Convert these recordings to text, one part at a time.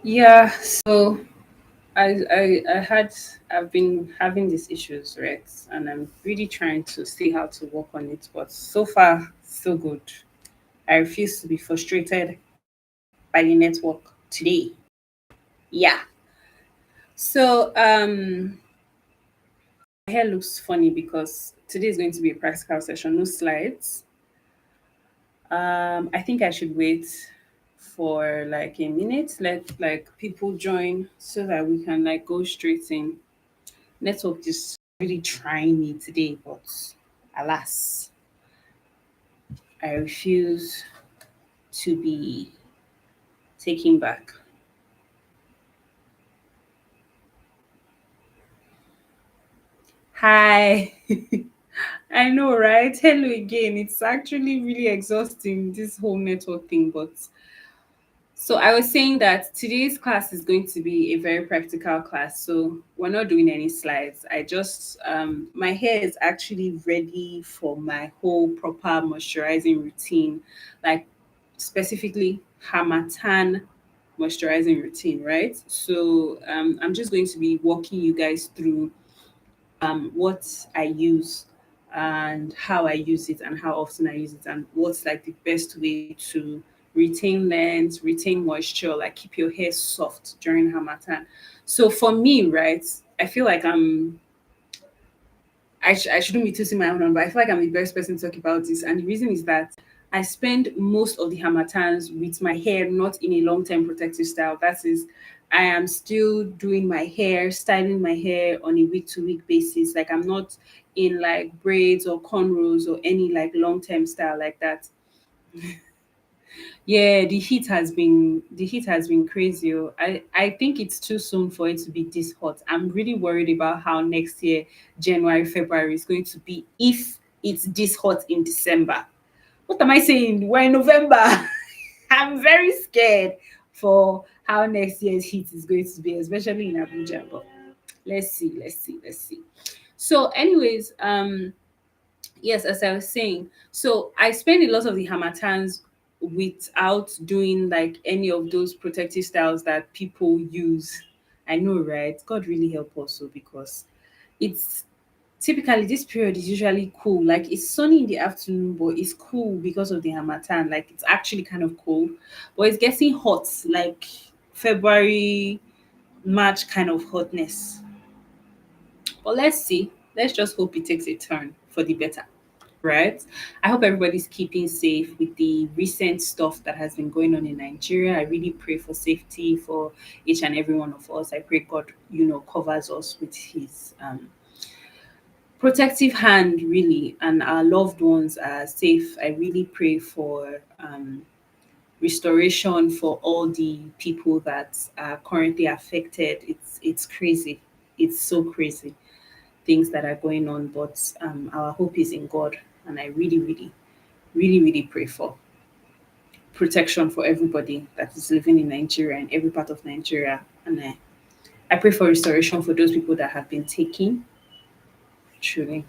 Yeah, so I've been having these issues, right? And I'm really trying to see how to work on it, but so far so good. I refuse to be frustrated by the network today. Yeah. So my hair looks funny because today is going to be a practical session, no slides. I think I should wait for like a minute, let like people join so that we can like go straight in. Network is really trying me today, but alas, I refuse to be taken back. Hi. I know, right? Hello again. It's actually really exhausting, this whole network thing, but so I was saying that today's class is going to be a very practical class. So we're not doing any slides. I just my hair is actually ready for my whole proper moisturizing routine, like specifically Harmattan moisturizing routine, right? So I'm just going to be walking you guys through what I use and how I use it and how often I use it and what's like the best way to retain length, retain moisture, like keep your hair soft during Hamatan. So for me, right, I feel like I shouldn't be toasting my own horn, but I feel like I'm the best person to talk about this. And the reason is that I spend most of the Hamatans with my hair not in a long term protective style. That is, I am still doing my hair, styling my hair on a week to week basis. Like I'm not in like braids or cornrows or any like long term style like that. Yeah, the heat has been crazy. Oh. I think it's too soon for it to be this hot. I'm really worried about how next year, January, February is going to be if it's this hot in December. What am I saying? We're in November. I'm very scared for how next year's heat is going to be, especially in Abuja. But let's see. So, anyways, yes, as I was saying, so I spend a lot of the Hamatans without doing like any of those protective styles that people use. I know, right? God really help us, so because it's typically this period is usually cool. Like it's sunny in the afternoon, but it's cool because of the Hamatan. Like it's actually kind of cold, but it's getting hot, like February, March kind of hotness. But let's see. Let's just hope it takes a turn for the better. Right? I hope everybody's keeping safe with the recent stuff that has been going on in Nigeria. I really pray for safety for each and every one of us. I pray God, covers us with his protective hand, really, and our loved ones are safe. I really pray for restoration for all the people that are currently affected. It's crazy. It's so crazy things that are going on, but our hope is in God, and I really pray for protection for everybody that is living in Nigeria and every part of Nigeria. And I pray for restoration for those people that have been taken, truly.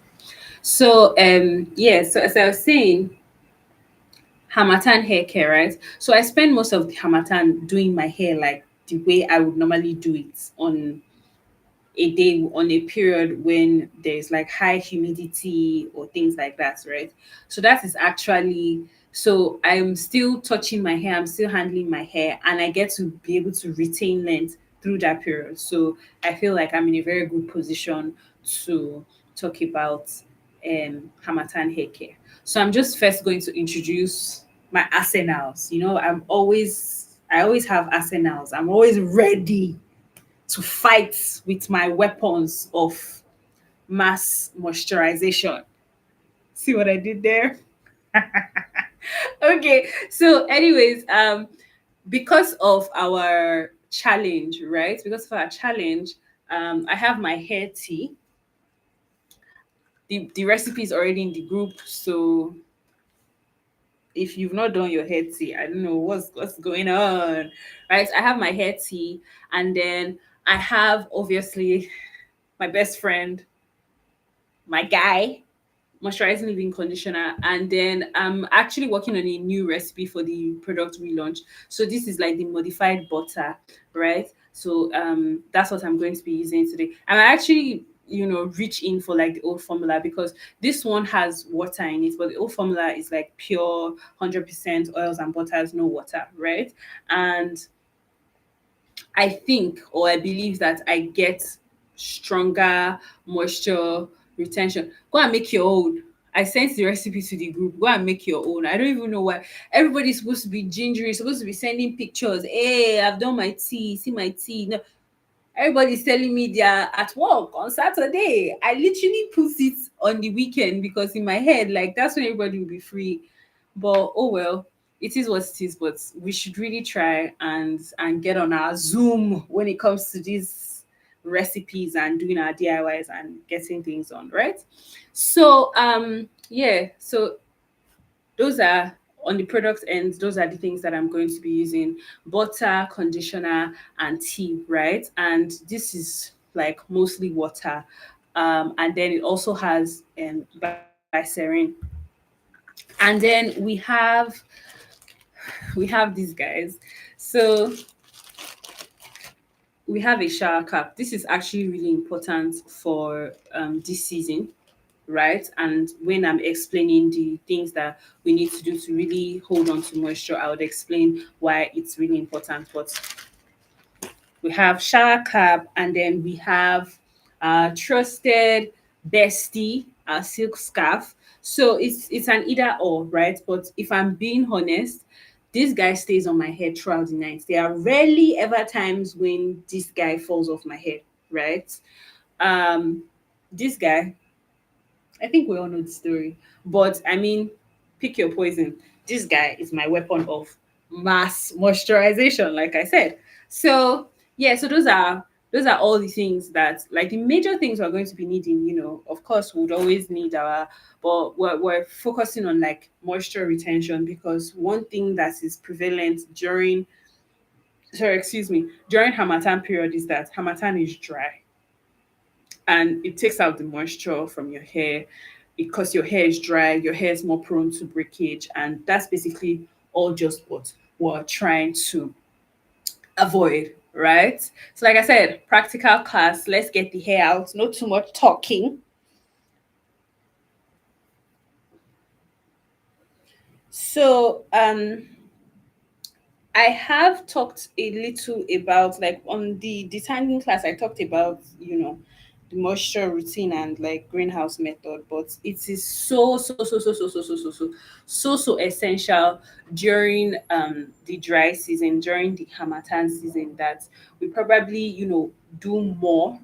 So, yeah, so as I was saying, Hamatan hair care, right? So I spend most of the Hamatan doing my hair like the way I would normally do it on a day, on a period when there's like high humidity or things like that, right? So that is actually, so I'm still touching my hair, I'm still handling my hair, and I get to be able to retain length through that period. So I feel like I'm in a very good position to talk about Hamatan hair care. So I'm just first going to introduce my arsenals. I always have arsenals. I'm always ready to fight with my weapons of mass moisturization. See what I did there? Okay. So, anyways, because of our challenge, right? Because of our challenge, I have my hair tea. The recipe is already in the group, so if you've not done your hair tea, I don't know what's going on, right? I have my hair tea, and then I have obviously my best friend, my guy, moisturizing leave-in conditioner, and then I'm actually working on a new recipe for the product relaunch. So this is like the modified butter, right? So that's what I'm going to be using today. And I actually, reach in for like the old formula, because this one has water in it, but the old formula is like pure 100% oils and butters, no water, right? And I think, or I believe that I get stronger moisture retention. Go and make your own. I sent the recipe to the group. Go and make your own. I don't even know why everybody's supposed to be gingery, supposed to be sending pictures. Hey, I've done my tea. See my tea. No, everybody's telling me they're at work on Saturday. I literally put it on the weekend because in my head, like that's when everybody will be free. But oh well, it is what it is. But we should really try and get on our Zoom when it comes to these recipes and doing our DIYs and getting things on, right? So yeah, so those are on the product end, those are the things that I'm going to be using: butter, conditioner, and tea, right? And this is like mostly water. And then it also has glycerin. And then we have these guys. So we have a shower cap. This is actually really important for this season, right? And when I'm explaining the things that we need to do to really hold on to moisture, I would explain why it's really important. But we have shower cap, and then we have trusted bestie, silk scarf. So it's an either or, right? But if I'm being honest, this guy stays on my head throughout the night. There are rarely ever times when this guy falls off my head, right? Um, this guy, I think we all know the story. But I mean, pick your poison. This guy is my weapon of mass moisturization, like I said. So yeah, so those are all the things that, like, the major things we're going to be needing. Of course, we'd always need our, but we're focusing on like moisture retention, because one thing that is prevalent during, sorry, excuse me, during Harmattan period is that Harmattan is dry, and it takes out the moisture from your hair. Because your hair is dry, your hair is more prone to breakage, and that's basically all just what we're trying to avoid, right? So like I said, practical class, let's get the hair out, not too much talking. So I have talked a little about, like, on the detangling class, I talked about, the moisture routine and like greenhouse method, but it is so essential during the dry season, during the Hamatan season, that we probably, do more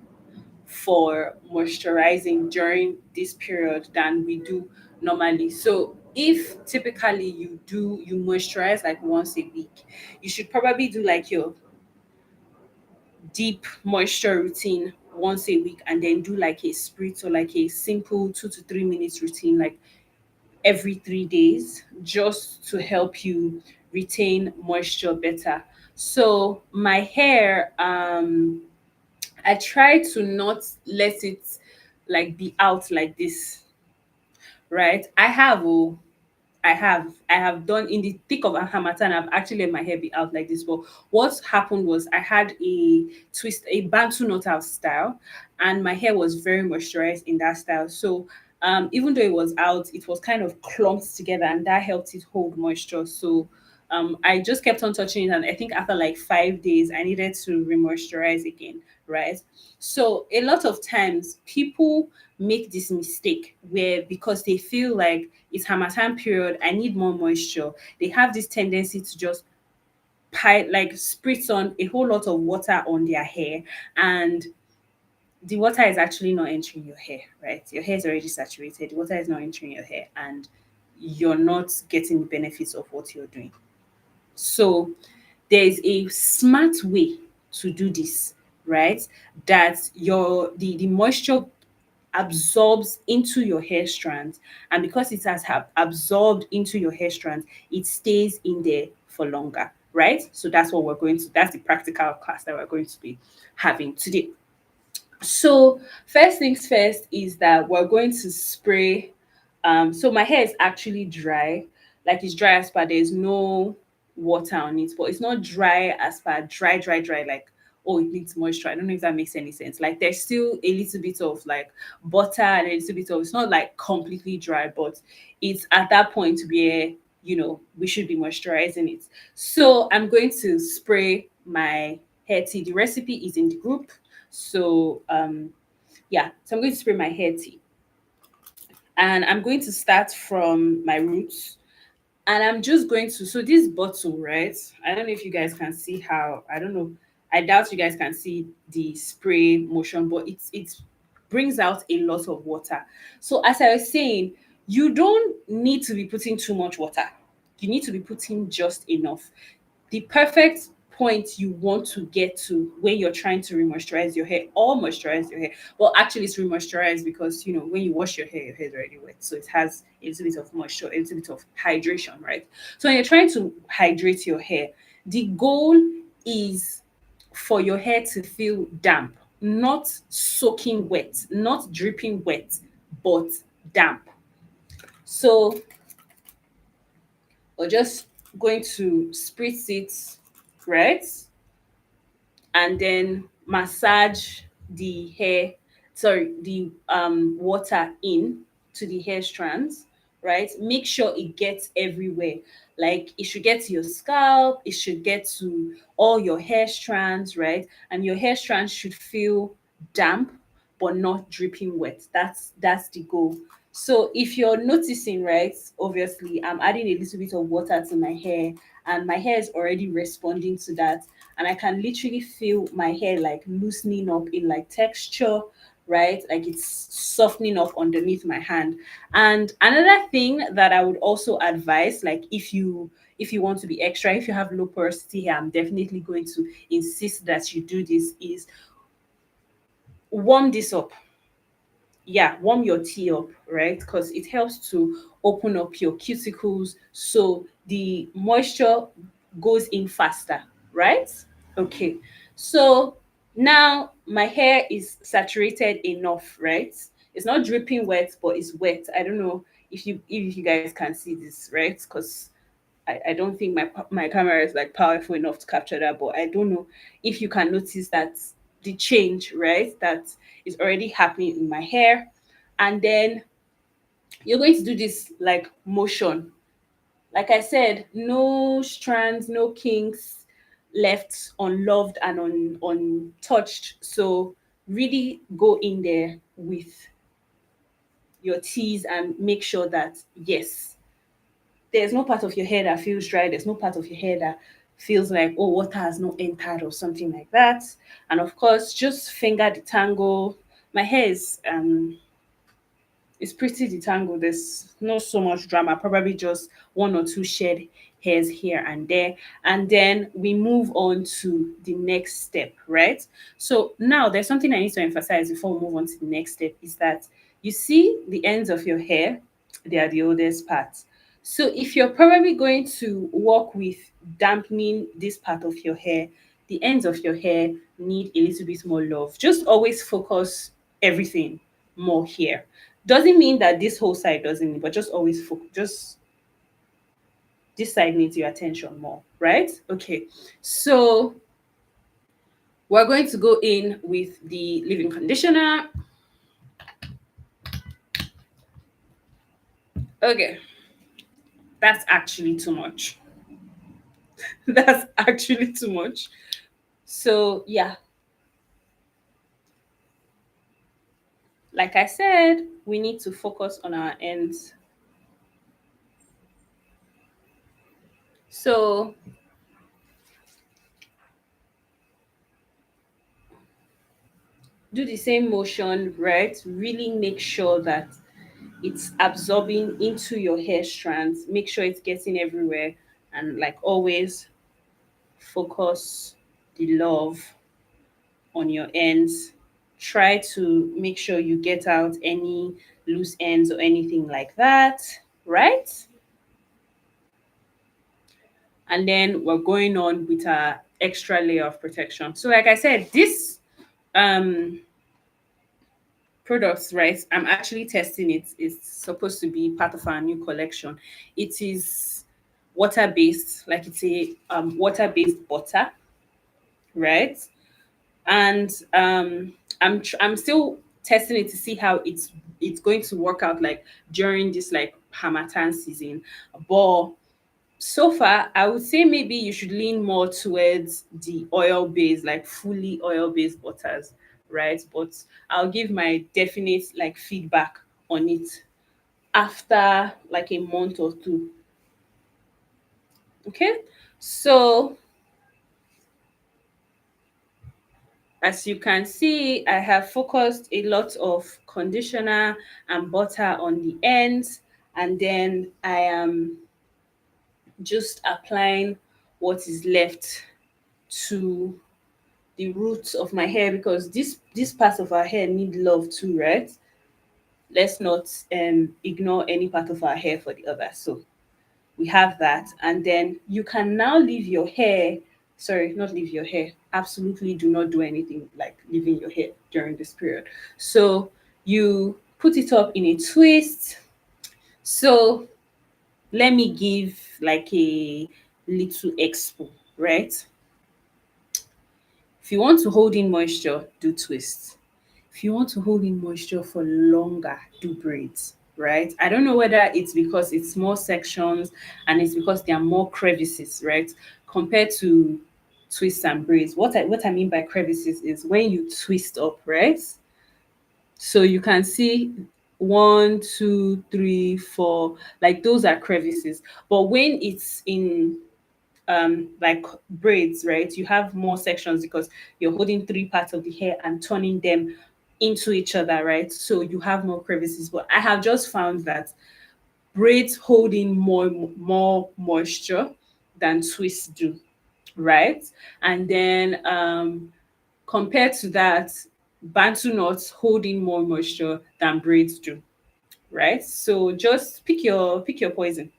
for moisturizing during this period than we do normally. So if typically you moisturize like once a week, you should probably do like your deep moisture routine once a week, and then do like a spritz or like a simple 2 to 3 minutes routine like every 3 days, just to help you retain moisture better. So my hair, I try to not let it like be out like this, right? I have done in the thick of a Hamatan. I've actually let my hair be out like this. But what happened was I had a Bantu knot out style, and my hair was very moisturized in that style. So even though it was out, it was kind of clumped together, and that helped it hold moisture. So I just kept on touching it, and I think after like 5 days, I needed to re-moisturize again, right? So a lot of times people make this mistake where, because they feel like it's Harmattan period, I need more moisture, they have this tendency to just like spritz on a whole lot of water on their hair, and the water is actually not entering your hair, right? Your hair is already saturated, the water is not entering your hair, and you're not getting the benefits of what you're doing. So there's a smart way to do this, right? That the moisture absorbs into your hair strands, and because it has absorbed into your hair strands, it stays in there for longer, right? So that's the practical class that we're going to be having today. So first things first is that we're going to spray So my hair is actually dry, like it's dry as per there's no water on it, but it's not dry as per dry, like, oh, it needs moisture. I don't know if that makes any sense. Like there's still a little bit of like butter and a little bit of, it's not like completely dry, but it's at that point where, we should be moisturizing it. So I'm going to spray my hair tea. The recipe is in the group. So yeah, so I'm going to spray my hair tea. And I'm going to start from my roots. And I'm just going to, so this bottle, right? I don't know if you guys can see how, I don't know. I doubt you guys can see the spray motion, but it brings out a lot of water. So as I was saying, you don't need to be putting too much water. You need to be putting just enough. The perfect point you want to get to when you're trying to re-moisturize your hair or moisturize your hair. Well, actually, it's re-moisturize because when you wash your hair is already wet, so it has a little bit of moisture, a little bit of hydration, right? So when you're trying to hydrate your hair, the goal is for your hair to feel damp, not soaking wet, not dripping wet, but damp. So we're just going to spritz it, right? And then massage the hair, sorry, the water in to the hair strands, right? Make sure it gets everywhere. Like it should get to your scalp, it should get to all your hair strands, right? And your hair strands should feel damp but not dripping wet. That's the goal. So if you're noticing, right, obviously I'm adding a little bit of water to my hair and my hair is already responding to that, and I can literally feel my hair like loosening up in like texture, right? Like it's softening up underneath my hand. And another thing that I would also advise, like if you want to be extra, if you have low porosity hair, I'm definitely going to insist that you do this, is warm this up. Yeah, warm your tea up, right? Because it helps to open up your cuticles so the moisture goes in faster, right? Okay. So now my hair is saturated enough, right? It's not dripping wet, but it's wet. I don't know if you guys can see this, right? Because I don't think my camera is like powerful enough to capture that, but I don't know if you can notice that the change, right? That is already happening in my hair. And then you're going to do this like motion. Like I said, no strands, no kinks left unloved and untouched. So really go in there with your teas and make sure that yes, there's no part of your hair that feels dry. There's no part of your hair that feels like, oh, water has not entered or something like that. And of course, just finger detangle. My hair is it's pretty detangled. There's not so much drama, probably just one or two shed hairs here and there. And then we move on to the next step, right? So now there's something I need to emphasize before we move on to the next step is that you see the ends of your hair, they are the oldest parts. So if you're probably going to work with dampening this part of your hair, the ends of your hair need a little bit more love. Just always focus everything more here. Doesn't mean that this whole side doesn't need, but just always focus. Just this side needs your attention more, right? Okay. So we're going to go in with the leave-in conditioner. Okay, that's actually too much. That's actually too much. So yeah, like I said, we need to focus on our ends. So do the same motion, right? Really make sure that it's absorbing into your hair strands. Make sure it's getting everywhere. And like always, focus the love on your ends. Try to make sure you get out any loose ends or anything like that, right? And then we're going on with our extra layer of protection. So like I said, this um products, right? I'm actually testing it. It's supposed to be part of our new collection. It is water based, like it's a water based butter, right? And I'm still testing it to see how it's going to work out like during this like Harmattan season. But so far, I would say maybe you should lean more towards the oil based, like fully oil based butters, right? But I'll give my definite like feedback on it after like a month or two. Okay. So as you can see, I have focused a lot of conditioner and butter on the ends, and then I am just applying what is left to the roots of my hair, because this part of our hair need love too, right? Let's not ignore any part of our hair for the other. So we have that, and then you can now leave your hair. Sorry, not leave your hair. Absolutely, do not do anything like leaving your hair during this period. So you put it up in a twist. So let me give like a little expo, right? If you want to hold in moisture, do twists. If you want to hold in moisture for longer, do braids, right? I don't know whether it's because it's more sections and it's because there are more crevices, right? Compared to twists and braids. What I mean by crevices is when you twist up, right? So you can see one, two, three, four, like those are crevices. But when it's in like braids, right? You have more sections because you're holding three parts of the hair and turning them into each other, right? So you have more crevices. But I have just found that braids hold in more moisture than twists do, right? And then compared to that, bantu knots hold in more moisture than braids do, right? So just pick your poison.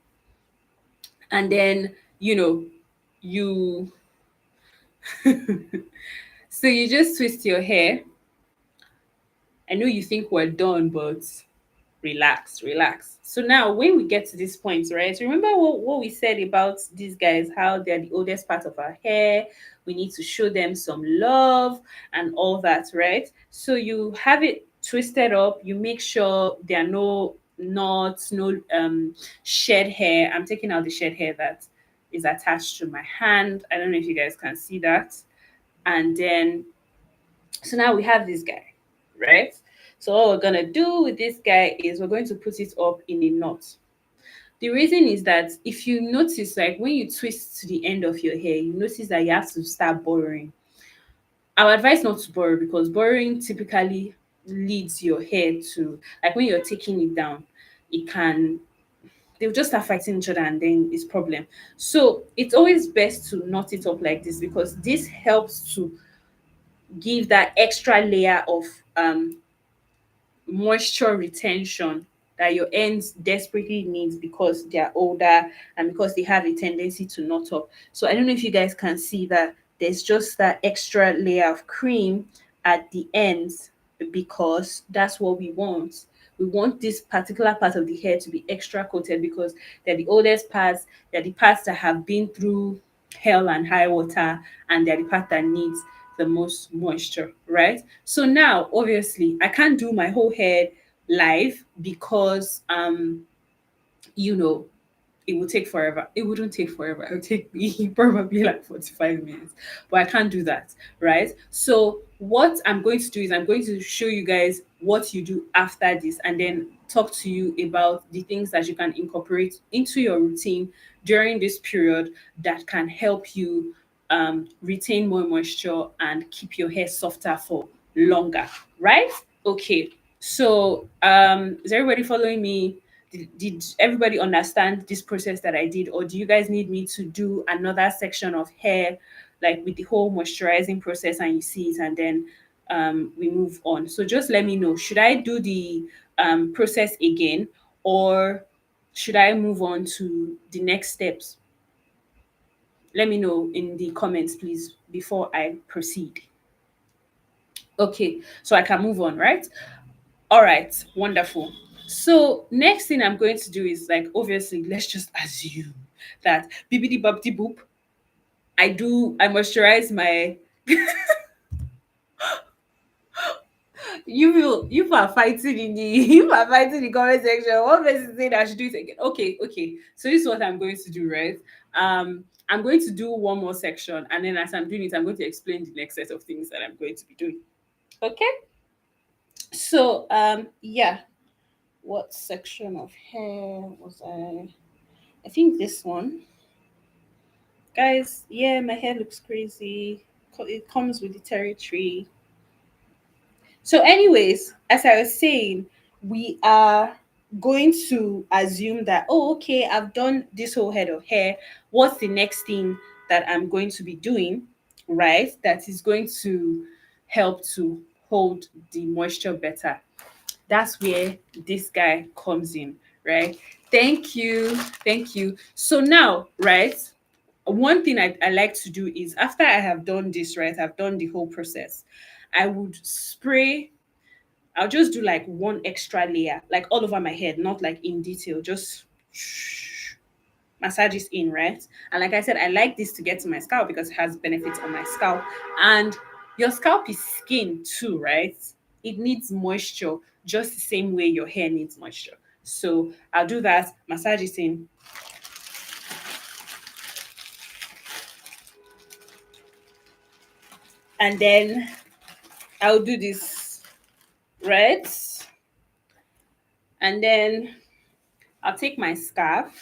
And then you so you just twist your hair. I know you think we're done, but relax, relax. So now when we get to this point, right? Remember what we said about these guys, how they're the oldest part of our hair. We need to show them some love and all that, right? So you have it twisted up, you make sure there are no knots, no shed hair. I'm taking out the shed hair that is attached to my hand. I don't know if you guys can see that. And then so now we have this guy, right? So what we're gonna do with this guy is we're going to put it up in a knot. The reason is that if you notice, like when you twist to the end of your hair, you notice that you have to start borrowing. I would advise not to borrow because borrowing typically leads your hair to, like when you're taking it down, it can they'll just start fighting each other and then it's problem. So it's always best to knot it up like this because this helps to give that extra layer of um moisture retention that your ends desperately needs because they're older and because they have a tendency to knot up. So I don't know if you guys can see that there's just that extra layer of cream at the ends because that's what we want. We want this particular part of the hair to be extra coated because they're the oldest parts, they're the parts that have been through hell and high water, and they're the part that needs the most moisture, right? So now, obviously, I can't do my whole hair live because, you know, it would take forever. It wouldn't take forever. It would take me probably like 45 minutes. But I can't do that, right? So what I'm going to do is I'm going to show you guys what you do after this and then talk to you about the things that you can incorporate into your routine during this period that can help you retain more moisture and keep your hair softer for longer, right? Okay. So is everybody following me? Did everybody understand this process that I did, or do you guys need me to do another section of hair, like with the whole moisturizing process, and you see it, and then we move on? So just let me know. Should I do the process again, or should I move on to the next steps? Let me know in the comments, please, before I proceed. Okay, so I can move on, right? All right, wonderful. So next thing I'm going to do is, like, obviously let's just assume that bibbidi bobbidi boop. I moisturize my you are fighting in the you are fighting in the comment section. One person saying I should do it again. Okay, okay. So this is what I'm going to do, right? I'm going to do one more section, and then as I'm doing it, I'm going to explain the next set of things that I'm going to be doing. Okay. So yeah. What section of hair was I? I think this one. Guys, yeah, my hair looks crazy. It comes with the territory. So, anyways, as I was saying, we are going to assume that, oh, okay, I've done this whole head of hair. What's the next thing that I'm going to be doing, right? That is going to help to hold the moisture better. That's where this guy comes in, right? Thank you. Thank you. So now, right? One thing I like to do is, after I have done this, right? I've done the whole process. I would spray. I'll just do like one extra layer, like all over my head, not like in detail, just massage it in, right? And like I said, I like this to get to my scalp because it has benefits on my scalp. And your scalp is skin too, right? It needs moisture just the same way your hair needs moisture. So I'll do that, massage it in, and then I'll do this, right? And then I'll take my scarf,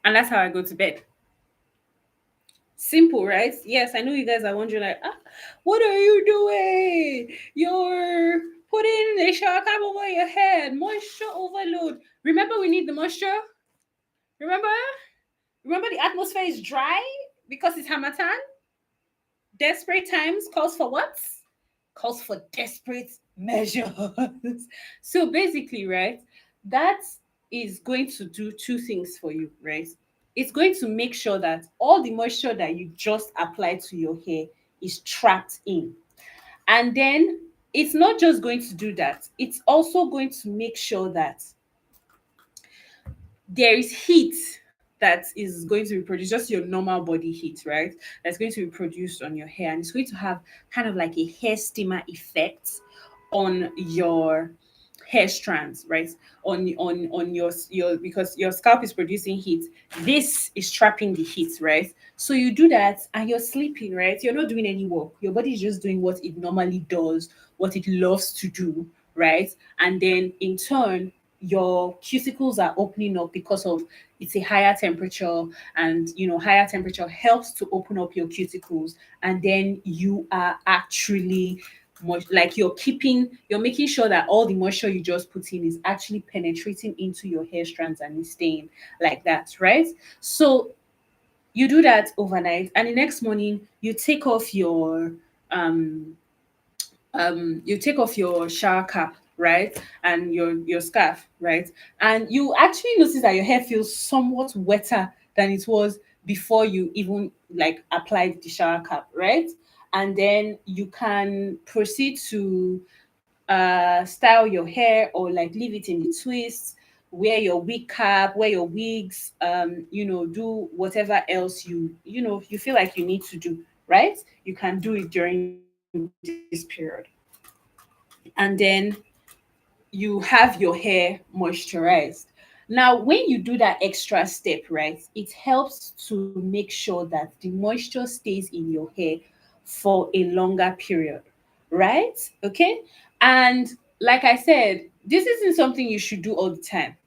and that's how I go to bed. Simple, right? Yes, I know you guys are wondering, like, what are you doing? You're putting a shower cap over your head, moisture overload. Remember, we need the moisture. Remember, remember, the atmosphere is dry because it's Harmattan. Desperate times calls for what? Calls for desperate measures. So basically, right, that is going to do two things for you, right? It's going to make sure that all the moisture that you just applied to your hair is trapped in. And then it's not just going to do that, it's also going to make sure that there is heat that is going to be produced, just your normal body heat, right? That's going to be produced on your hair, and it's going to have kind of like a hair steamer effect on your hair strands, right? On your because your scalp is producing heat. This is trapping the heat, right? So you do that and you're sleeping, right? You're not doing any work. Your body is just doing what it normally does, what it loves to do, right? And then in turn, your cuticles are opening up because of it's a higher temperature, and higher temperature helps to open up your cuticles, and then you are actually like you're making sure that all the moisture you just put in is actually penetrating into your hair strands and is staying like that, right? So you do that overnight, and the next morning um you take off your shower cap, right, and your scarf, right, and you actually notice that your hair feels somewhat wetter than it was before you even like applied the shower cap, right? And then you can proceed to style your hair, or like leave it in the twists, wear your wig cap, wear your wigs, do whatever else you feel like you need to do, right? You can do it during this period. And then you have your hair moisturized. Now, when you do that extra step, right, it helps to make sure that the moisture stays in your hair for a longer period, right? Okay. And like I said, this isn't something you should do all the time.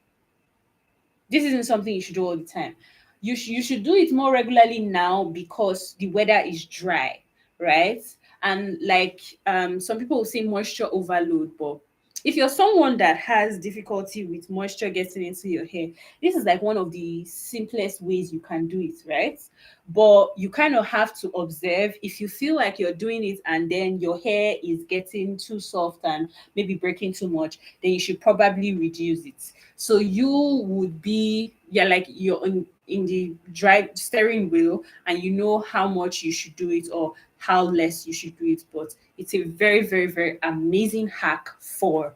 This isn't something you should do all the time. You should do it more regularly now because the weather is dry, right? And like some people will say moisture overload, but if you're someone that has difficulty with moisture getting into your hair, this is like one of the simplest ways you can do it, right? But you kind of have to observe. If you feel like you're doing it and then your hair is getting too soft and maybe breaking too much, then you should probably reduce it. So you would be, yeah, like you're in the drive steering wheel and you know how much you should do it or how less you should do it. But it's a very, very, very amazing hack for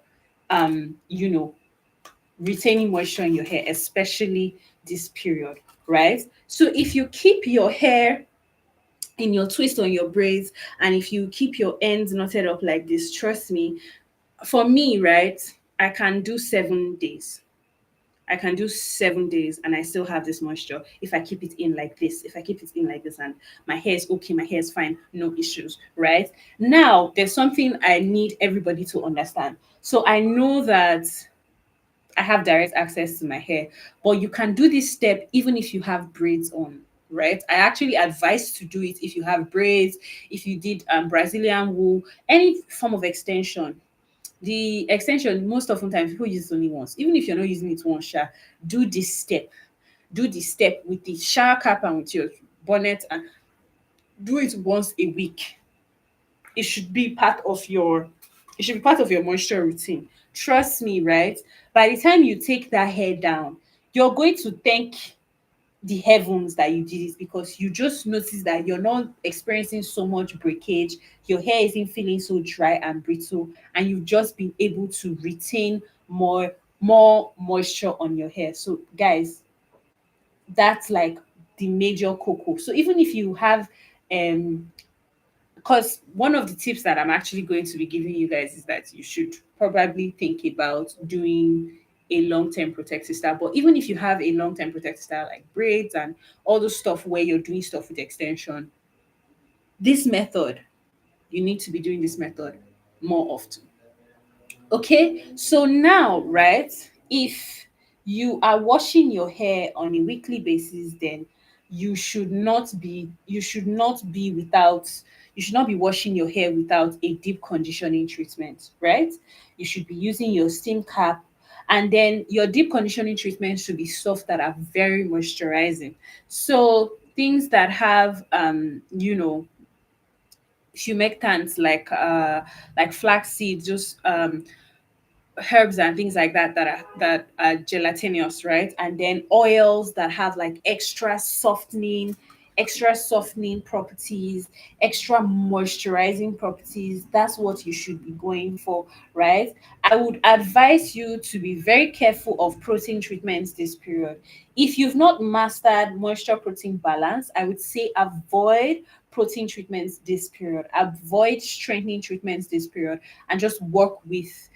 you know, retaining moisture in your hair, especially this period, right? So if you keep your hair in your twist on your braids and if you keep your ends knotted up like this, trust me, for me, right, I can do 7 days. I can do 7 days and I still have this moisture if I keep it in like this. If I keep it in like this and my hair is okay, my hair is fine, no issues, right? Now, there's something I need everybody to understand. So I know that I have direct access to my hair, but you can do this step even if you have braids on, right? I actually advise to do it if you have braids, if you did Brazilian wool, any form of extension. The extension, most often times people use it only once. Even if you're not using it once, do this step. Do this step with the shower cap and with your bonnet and do it once a week. It should be part of your moisture routine. Trust me, right? By the time you take that hair down, you're going to thank the heavens that you did it because you just notice that you're not experiencing so much breakage, your hair isn't feeling so dry and brittle, and you've just been able to retain more moisture on your hair. So guys, that's like the major cocoa. So even if you have because one of the tips that I'm actually going to be giving you guys is that you should probably think about doing a long-term protective style. But even if you have a long-term protective style like braids and all the stuff where you're doing stuff with extension, this method, you need to be doing this method more often. Okay, so now, right, if you are washing your hair on a weekly basis, then you should not be washing your hair without a deep conditioning treatment, right? You should be using your steam cap, and then your deep conditioning treatment should be stuff that are very moisturizing. So things that have humectants like flaxseed, just herbs and things like that that are gelatinous, right? And then oils that have like extra softening properties, extra moisturizing properties. That's what you should be going for, right? I would advise you to be very careful of protein treatments this period. If you've not mastered moisture protein balance, I would say avoid protein treatments this period, avoid strengthening treatments this period, and just work with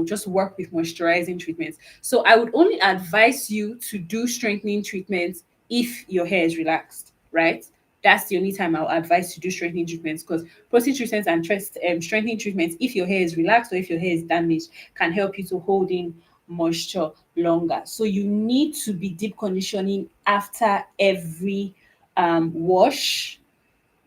just work with moisturizing treatments. So I would only advise you to do strengthening treatments if your hair is relaxed, right? That's the only time I'll advise to do strengthening treatments, because protein treatments and strengthening treatments, if your hair is relaxed or if your hair is damaged, can help you to hold in moisture longer. So you need to be deep conditioning after every wash.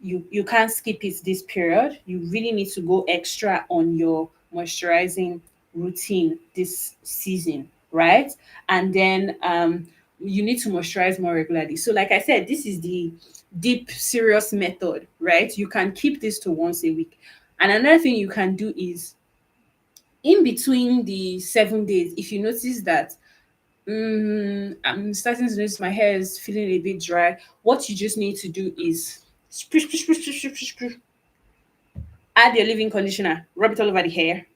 You can't skip it this period. You really need to go extra on your moisturizing routine this season, right? And then you need to moisturize more regularly. So like I said, this is the deep serious method, right? You can keep this to once a week. And another thing you can do is in between the 7 days, if you notice that I'm starting to notice my hair is feeling a bit dry, what you just need to do is splish, splish, splish, splish, splish, splish, add your leave-in conditioner, rub it all over the hair,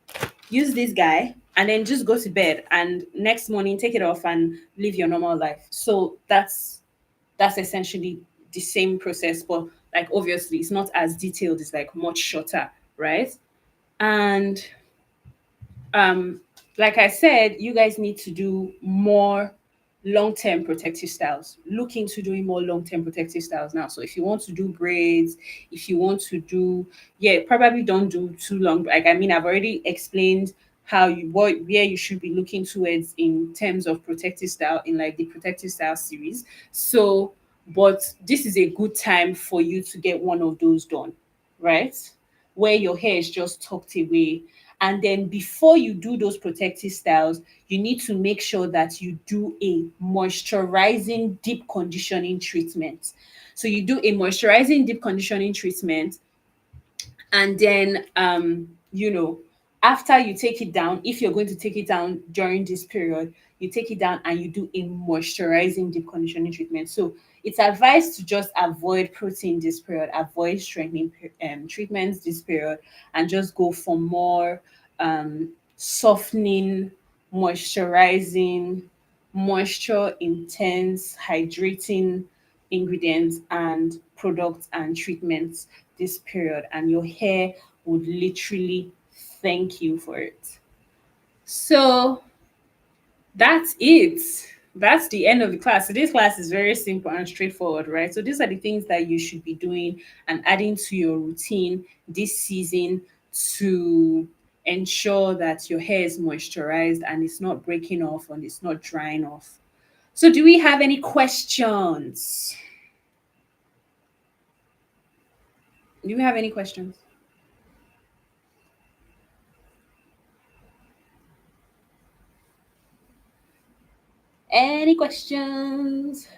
use this guy, and then just go to bed. And next morning, take it off and live your normal life. So that's essentially the same process, but like obviously it's not as detailed. It's like much shorter, right? And like I said, you guys need to do more long-term protective styles. Look into doing more long-term protective styles now. So if you want to do braids, if you want to do, yeah, probably don't do too long. Like I mean, I've already explained how you what where you should be looking towards in terms of protective style in like the protective style series. So, but this is a good time for you to get one of those done, right? Where your hair is just tucked away And then before you do those protective styles, you need to make sure that you do a moisturizing deep conditioning treatment. So you do a moisturizing deep conditioning treatment, and then after you take it down, if you're going to take it down during this period, you take it down and you do a moisturizing deep conditioning treatment. So it's advised to just avoid protein this period, avoid strengthening treatments this period, and just go for more softening, moisturizing, moisture intense, hydrating ingredients and products and treatments this period, and your hair would literally thank you for it. So that's it. That's the end of the class. So this class is very simple and straightforward, right? So these are the things that you should be doing and adding to your routine this season to ensure that your hair is moisturized and it's not breaking off and it's not drying off. So do we have any questions? Do we have any questions? Any questions?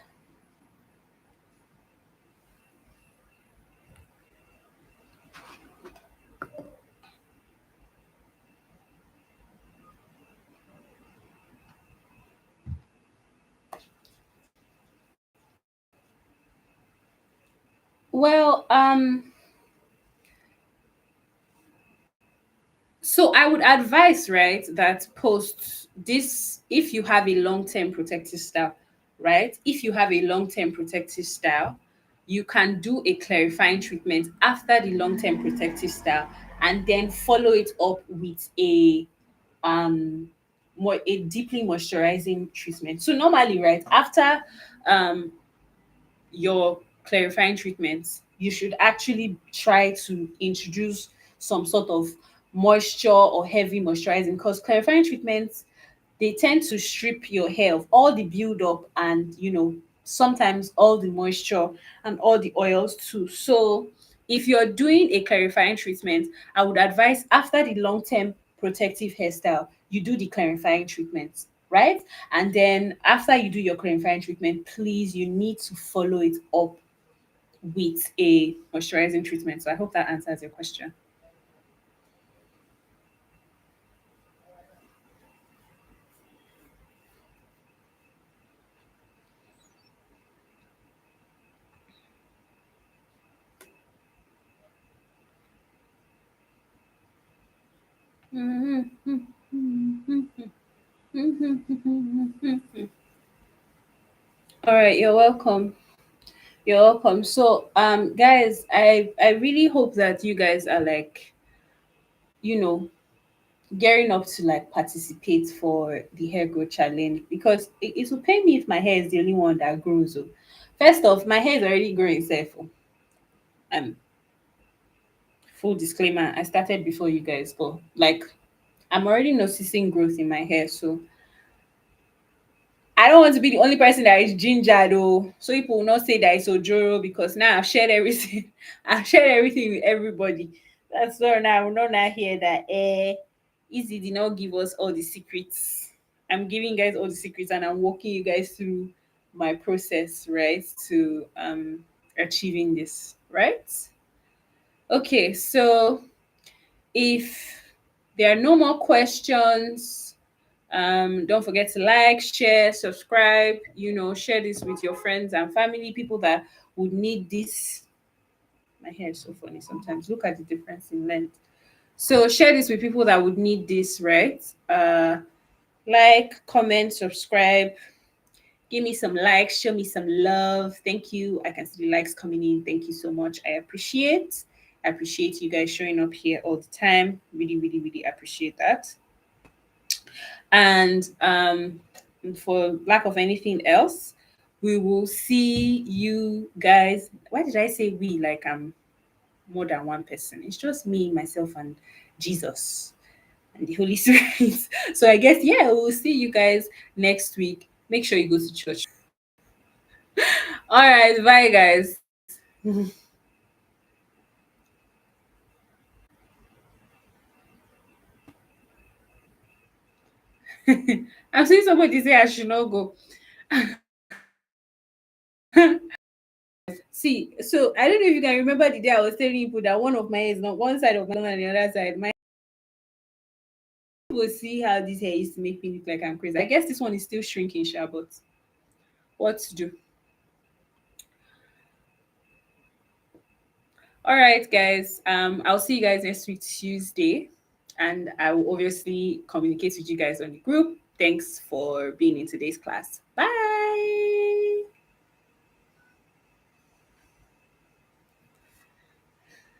Well, so I would advise, right, that post this, if you have a long-term protective style, right? If you have a long-term protective style, you can do a clarifying treatment after the long-term protective style, and then follow it up with a deeply moisturizing treatment. So normally, right, after um your clarifying treatments, you should actually try to introduce some sort of moisture or heavy moisturizing, because clarifying treatments, they tend to strip your hair of all the build up and sometimes all the moisture and all the oils too. So if you're doing a clarifying treatment, I would advise after the long term protective hairstyle, you do the clarifying treatment, right? And then after you do your clarifying treatment, please, you need to follow it up with a moisturizing treatment. So I hope that answers your question. All right, you're welcome. You're welcome. So, guys, I really hope that you guys are like, you know, gearing up to like participate for the hair growth challenge, because it will pay me if my hair is the only one that grows. Oh. First off, my hair is already growing itself. Oh. Um, Full disclaimer, I started before you guys, but like I'm already noticing growth in my hair. So I don't want to be the only person that is ginger though. So people will not say that it's Ojoro, because now I've shared everything. I've shared everything with everybody. That's why now I will not hear that Easy did not give us all the secrets. I'm giving you guys all the secrets and I'm walking you guys through my process, right? To achieving this, right? Okay, so if there are no more questions, don't forget to like, share, subscribe, share this with your friends and family, people that would need this. My hair is so funny sometimes. Look at the difference in length. So share this with people that would need this, right? Like, comment, subscribe, give me some likes, show me some love. Thank you. I can see the likes coming in. Thank you so much. I appreciate you guys showing up here all the time. Really, really, really appreciate that. And for lack of anything else, we will see you guys. Why did I say we? Like I'm more than one person. It's just me, myself, and Jesus and the Holy Spirit. So I guess yeah, we'll see you guys next week. Make sure you go to church. All right, bye guys. I'm seeing somebody say I should not go. See, so I don't know if you can remember the day I was telling people that one of my hair is not one side of my and the other side. My people see how this hair used to make me look like I'm crazy. I guess this one is still shrinking, sure, but what to do? All right, guys. I'll see you guys next week Tuesday, and I will obviously communicate with you guys on the group. Thanks for being in today's class. Bye.